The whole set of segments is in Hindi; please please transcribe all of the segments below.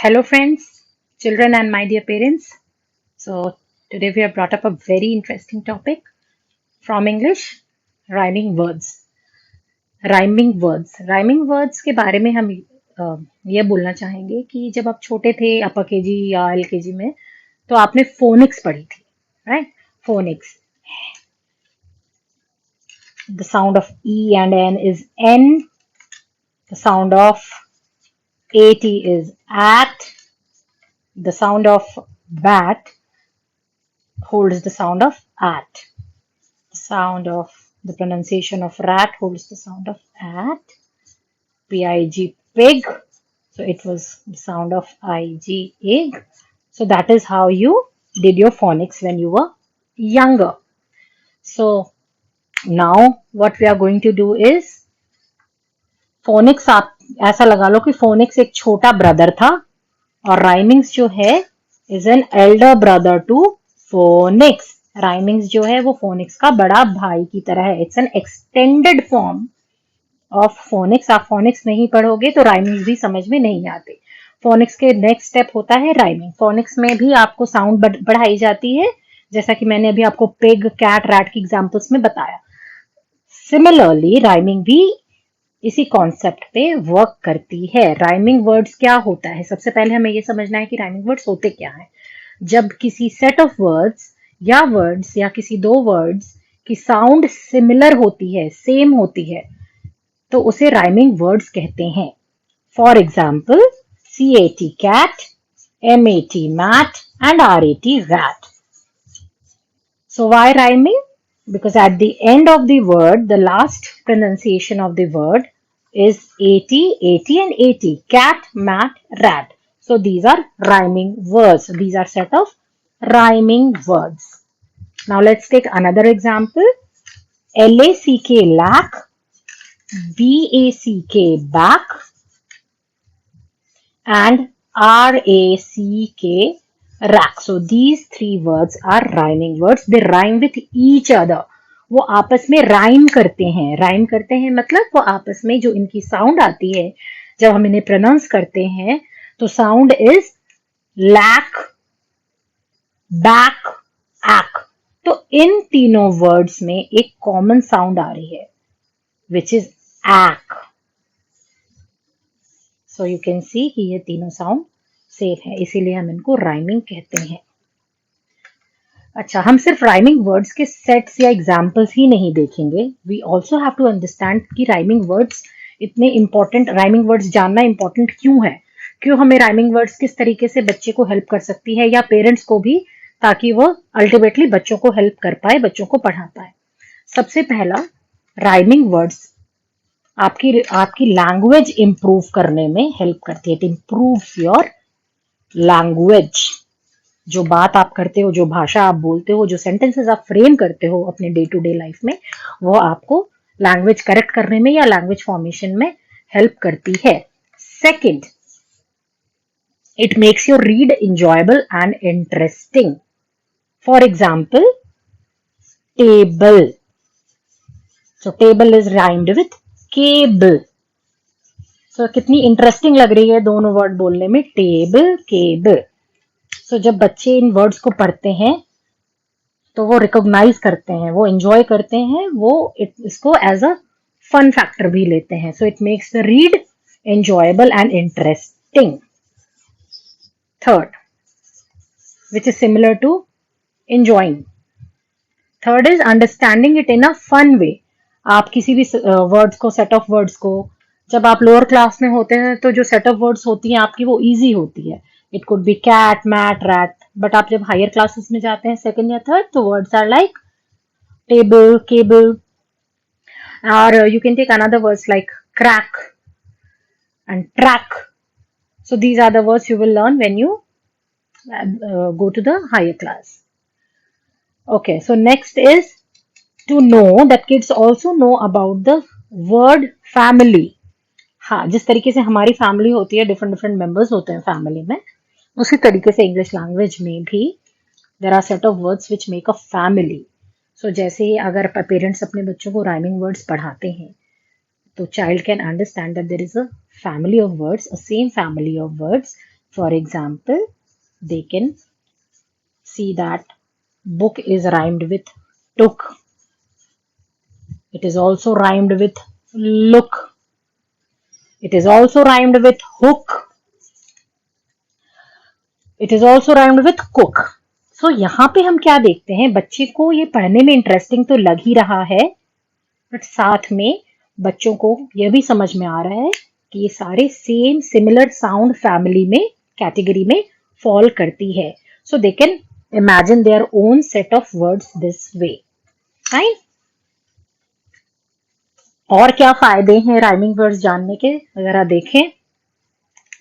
Hello, friends, children, and my dear parents. So, today we have brought up a very interesting topic from English rhyming words. Rhyming words के बारे में हम ये बोलना चाहेंगे कि जब आप छोटे थे अपर केजी या एलकेजी में तो आपने फोनिक्स पढ़ी थी, right? Phoenix. The sound of E and N is N. The sound of AT is at. The sound of bat holds the sound of at. Sound of the pronunciation of rat holds the sound of at. Pig, pig. So it was the sound of ig, egg. So that is how you did your phonics when you were younger. So now what we are going to do is phonics. आप ऐसा लगा लो कि phonics एक छोटा ब्रदर था और rhymings जो है is an elder brother to phonics. Rhymings जो है वो फोनिक्स का बड़ा भाई की तरह है. It's an extended form of phoenix. आप फोनिक्स नहीं पढ़ोगे तो राइमिंग्स भी समझ में नहीं आते. फोनिक्स के नेक्स्ट स्टेप होता है राइमिंग. फोनिक्स में भी आपको साउंड बढ़ाई जाती है, जैसा कि मैंने अभी आपको पिग, कैट, रैट की एग्जांपल्स में बताया. सिमिलरली राइमिंग भी इसी कॉन्सेप्ट पे वर्क करती है. राइमिंग वर्ड्स क्या होता है? सबसे पहले हमें ये समझना है कि राइमिंग वर्ड्स होते क्या हैं. जब किसी सेट ऑफ वर्ड्स या किसी दो वर्ड्स की साउंड सिमिलर होती है, सेम होती है, तो उसे राइमिंग वर्ड्स कहते हैं. For example, CAT cat, MAT mat and RAT rat. So why rhyming? Because at the end of the word, the last pronunciation of the word is AT and AT. Cat, mat, rat. So these are rhyming words. These are set of rhyming words. Now let's take another example. LACK lack, BACK back, and RACK rack. So these three words are rhyming words. They rhyme with each other. वो आपस में राइम करते हैं. राइम करते हैं मतलब वो आपस में जो इनकी साउंड आती है, जब हम इन्हें प्रोनाउंस करते हैं तो साउंड इज लैक, बैक, एक्. तो इन तीनों वर्ड्स में एक कॉमन साउंड आ रही है विच इज एक्. सो यू कैन सी कि ये तीनों साउंड सेम है, इसीलिए हम इनको राइमिंग कहते हैं. अच्छा, हम सिर्फ राइमिंग वर्ड्स के सेट्स या एग्जाम्पल्स ही नहीं देखेंगे. We also have to understand कि राइमिंग वर्ड्स इतने इंपॉर्टेंट, राइमिंग वर्ड्स जानना इंपॉर्टेंट क्यों है, क्यों हमें राइमिंग वर्ड्स किस तरीके से बच्चे को हेल्प कर सकती है या पेरेंट्स को भी, ताकि वो अल्टीमेटली बच्चों को हेल्प कर पाए, बच्चों को पढ़ा पाए. सबसे पहला, राइमिंग वर्ड्स आपकी लैंग्वेज इंप्रूव करने में हेल्प करती है. It improves your language. जो बात आप करते हो, जो भाषा आप बोलते हो, जो सेंटेंसेस आप फ्रेम करते हो अपने डे टू डे लाइफ में, वो आपको लैंग्वेज करेक्ट करने में या लैंग्वेज फॉर्मेशन में हेल्प करती है. Second, it makes your read enjoyable and interesting. For example, table. So table is rhymed with cable. So कितनी इंटरेस्टिंग लग रही है दोनों वर्ड बोलने में, टेबल, केबल. So जब बच्चे इन वर्ड्स को पढ़ते हैं तो वो रिकॉग्नाइज करते हैं, वो एंजॉय करते हैं, वो इसको एज अ फन फैक्टर भी लेते हैं. So it makes the read enjoyable and interesting. Third, which is similar to enjoying. Third is understanding it in a fun way. आप किसी भी वर्ड्स को, सेट ऑफ वर्ड्स को, जब आप लोअर क्लास में होते हैं तो जो सेट ऑफ वर्ड्स होती हैं आपकी वो इजी होती है. It could be cat, mat, rat. But आप जब हायर क्लासेस में जाते हैं, सेकंड या थर्ड, तो words are like table, cable, और you can take another words like crack and track. So these are the words you will learn when you go to the higher class. Okay, so next is to know that kids also know about the word family. हाँ, जिस तरीके से हमारी फैमिली होती है, डिफरेंट डिफरेंट मेंबर्स होते हैं फैमिली में, उसी तरीके से इंग्लिश लैंग्वेज में भी there are set of words which make a family. So जैसे ही अगर पेरेंट्स अपने बच्चों को राइमिंग वर्ड्स पढ़ाते हैं तो child can understand that there is a family of words, a same family of words For example, they can see that book is rhymed with took. It is also rhymed with look. It is also rhymed with hook. It is also rhymed with cook. So यहाँ पे हम क्या देखते हैं, बच्चे को ये पढ़ने में इंटरेस्टिंग तो लग ही रहा है, बट साथ में बच्चों को यह भी समझ में आ रहा है कि ये सारे सेम सिमिलर साउंड फैमिली में कैटेगरी में फॉल करती है. So they can imagine their own set of words this way. Right. और क्या फायदे हैं राइमिंग वर्ड्स जानने के, अगर आप देखें,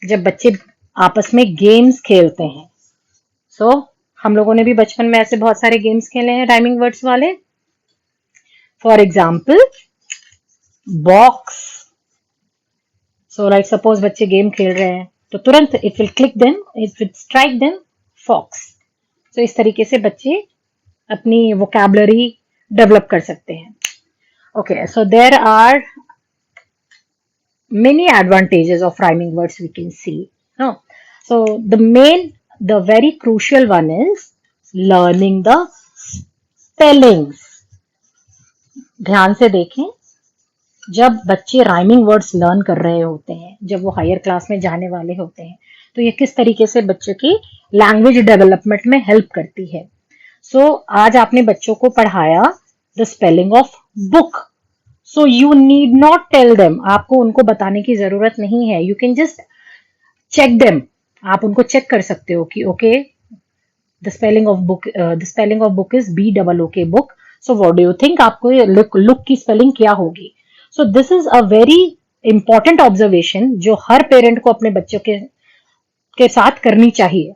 जब बच्चे आपस में गेम्स खेलते हैं, सो हम लोगों ने भी बचपन में ऐसे बहुत सारे गेम्स खेले हैं राइमिंग वर्ड्स वाले. For example, box. So like suppose बच्चे गेम खेल रहे हैं तो तुरंत it will click them, it will strike them fox. तो इस तरीके से बच्चे अपनी वोकैबुलरी डेवलप कर सकते हैं. Okay, so there are many advantages of rhyming words we can see. No? So the very crucial one is learning the spellings. ध्यान से देखें, जब बच्चे राइमिंग वर्ड्स लर्न कर रहे होते हैं, जब वो हायर क्लास में जाने वाले होते हैं, तो ये किस तरीके से बच्चों की लैंग्वेज डेवलपमेंट में हेल्प करती है. सो आज आपने बच्चों को पढ़ाया the spelling of book. So you need not tell them, आपको उनको बताने की जरूरत नहीं है. You can just check them. आप उनको चेक कर सकते हो कि okay, the spelling of book is BOOK book. So what do you think, आपको लुक की स्पेलिंग क्या होगी. So this is a very important observation जो हर पेरेंट को अपने बच्चों के साथ करनी चाहिए.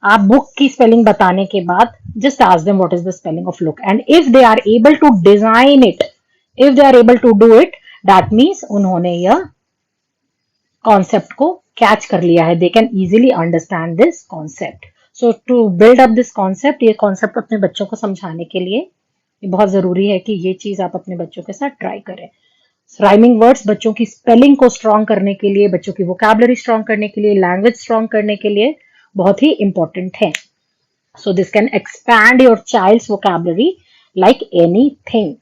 आप बुक की स्पेलिंग बताने के बाद just ask them what is the spelling of look, and if they are able to design it, if they are able to do it, that means उन्होंने यह कॉन्सेप्ट को कैच कर लिया है. They can easily understand this concept. So to build up this concept, ये कॉन्सेप्ट अपने बच्चों को समझाने के लिए ये बहुत जरूरी है कि ये चीज आप अपने बच्चों के साथ ट्राई करें. राइमिंग वर्ड्स बच्चों की स्पेलिंग को स्ट्रॉन्ग करने के लिए, बच्चों की वोकैबुलरी स्ट्रॉन्ग करने के लिए, लैंग्वेज स्ट्रॉन्ग करने के लिए बहुत ही इंपॉर्टेंट है. So this can expand your child's vocabulary like anything.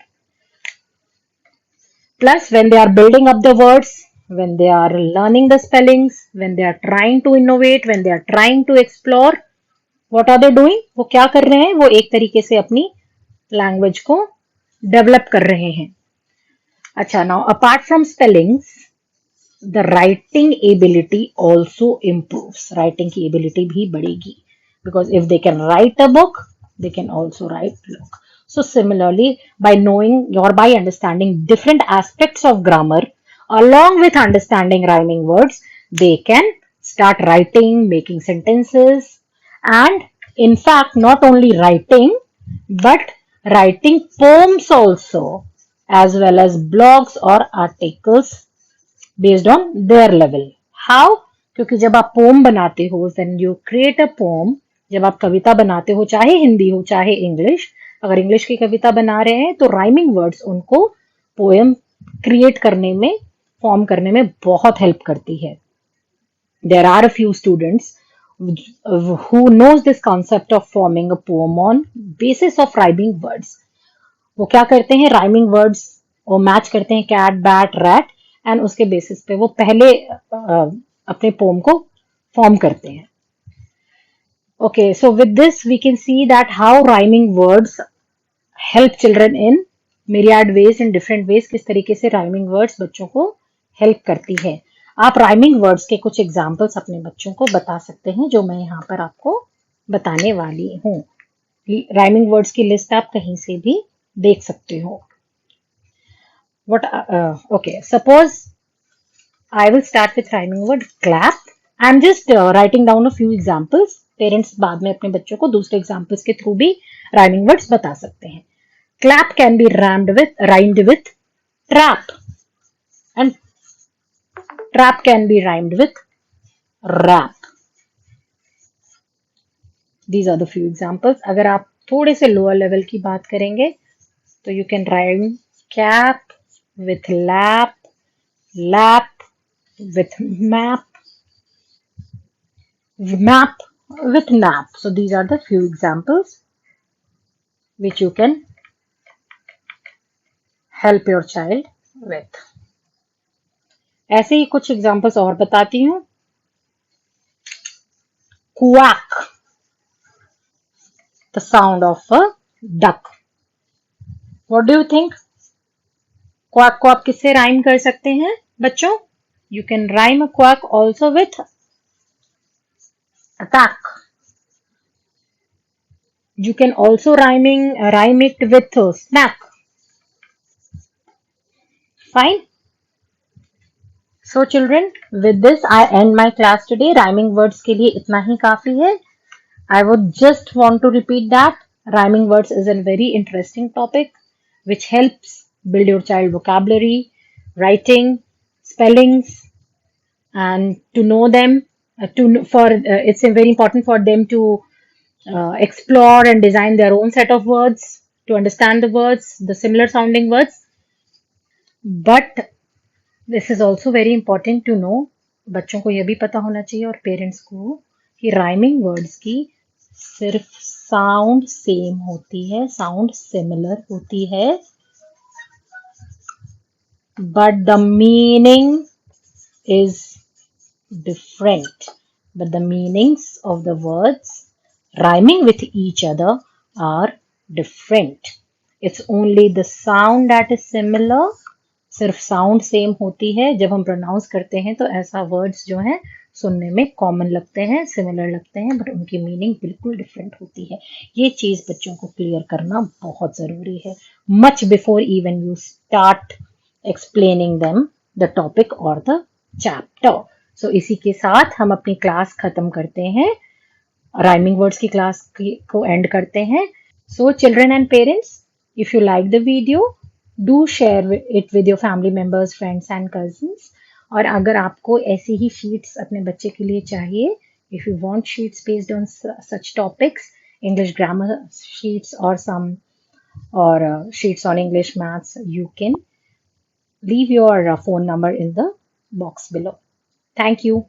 Plus, when they are building up the words, when they are learning the spellings, when they are trying to innovate, when they are trying to explore, what are they doing? वो क्या कर रहे हैं? वो एक तरीके से अपनी लैंग्वेज को डेवलप कर रहे हैं. अच्छा, now apart from spellings, the writing ability also improves. Writing की ability भी बढ़ेगी, because if they can write a book, they can also write book. So similarly, by knowing or by understanding different aspects of grammar along with understanding rhyming words, they can start writing, making sentences, and in fact, not only writing, but writing poems also, as well as blogs or articles based on their level. How? क्योंकि जब आप पोम बनाते हो, when you create a poem, जब आप कविता बनाते हो, चाहे हिंदी हो चाहे इंग्लिश, अगर इंग्लिश की कविता बना रहे हैं तो राइमिंग वर्ड्स उनको पोएम क्रिएट करने में, फॉर्म करने में बहुत हेल्प करती है. There are a few students who knows this concept of forming a poem on basis of rhyming words. वो क्या करते हैं, राइमिंग वर्ड्स वो मैच करते हैं, कैट, बैट, रैट, एंड उसके बेसिस पे वो पहले अपने पोम को फॉर्म करते हैं. Okay, so with this we can see that how rhyming words help children in myriad ways, in different ways. किस तरीके से rhyming words बच्चों को help करती है. आप rhyming words के कुछ examples अपने बच्चों को बता सकते हैं, जो मैं यहाँ पर आपको बताने वाली हूँ. rhyming words की लिस्ट आप कहीं से भी देख सकते हो. Okay, suppose I will start with rhyming word clap. I am just writing down a few examples. Parents बाद में अपने बच्चों को दूसरे examples के थ्रू भी rhyming words बता सकते हैं. Clap can be rhymed with trap, and trap can be rhymed with rap. These are the few examples. अगर आप थोड़े से lower level की बात करेंगे तो you can rhyme cap with lap, lap with map, Map with nap. So these are the few examples which you can help your child with. ऐसे ही कुछ एग्जांपल्स और बताती हूँ. Quack, the sound of a duck. What do you think? Quack को आप किससे राइम कर सकते हैं बच्चों? You can rhyme a quack also with attack. You can also rhyme it with snack. Fine. So children, with this I end my class today. Rhyming words के लिए इतना ही काफी है. I would just want to repeat that rhyming words is a very interesting topic which helps build your child vocabulary, writing, spellings, and to know them. It's very important for them to explore and design their own set of words, to understand the words, the similar sounding words. But this is also very important to know. बच्चों को यह भी पता होना चाहिए और पेरेंट्स को कि राइमिंग वर्ड्स की सिर्फ साउंड सेम होती है, साउंड सिमिलर होती है, but the meaning is different. But the meanings of the words rhyming with each other are different. It's only the sound that is similar. सिर्फ साउंड सेम होती है. जब हम प्रोनाउंस करते हैं तो ऐसा वर्ड्स जो हैं सुनने में कॉमन लगते हैं, सिमिलर लगते हैं, बट उनकी मीनिंग बिल्कुल डिफरेंट होती है. ये चीज बच्चों को क्लियर करना बहुत जरूरी है. Much before even you start explaining them the topic और द चैप्टर. सो इसी के साथ हम अपनी क्लास खत्म करते हैं, राइमिंग वर्ड्स की क्लास को एंड करते हैं. So children and parents, if you like the video, do share it with your family members, friends and cousins. और अगर आपको ऐसी ही शीट्स अपने बच्चे के लिए चाहिए, if you want sheets based on such topics, English grammar sheets और सम or sheets on English, maths, you can leave your phone number in the box below. Thank you.